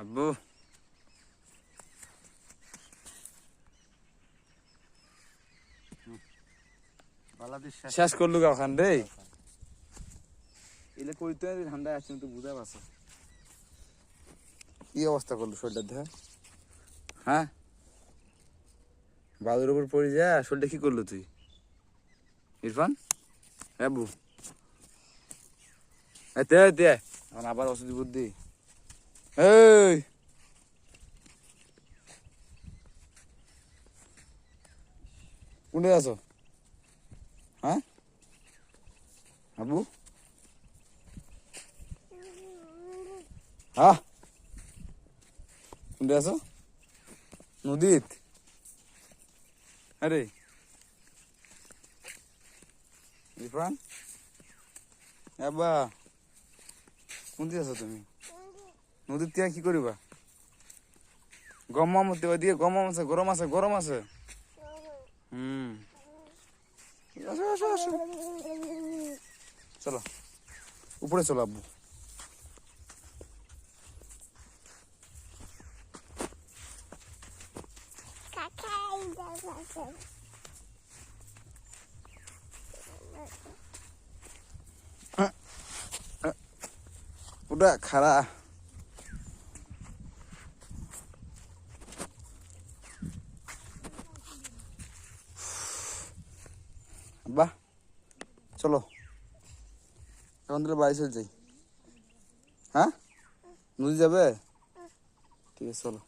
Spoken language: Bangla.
আব্বু শেষ করলু গা ওখান রে এলে কইতে ঠান্ডায় আসছে তো বুঝা পারছো কি অবস্থা করলো শরীরটা দেখা হ্যাঁ বালুর উপর পড়ে যা শরীরটা কি করলো তুই ইরফান আব্বু এতে এতে এখন আবার ওষুধ বুদ্ধি এই কোনটা আছো হ্যাঁ আব্বু হ্যাঁ কোনটা আছো নদীত আরে ইরফান আব্বা কোনটি আছো তুমি নদীর তিয়া কি করিবা গম মতে দিয়ে গম আছে গরম আছে গরম আছে আসো আসো আসো চলো উপরে চলো আব্বু udah khara বাহ চলো এখন তাহলে বাড়ি চলে যাই হ্যাঁ নদী যাবে ঠিক আছে চলো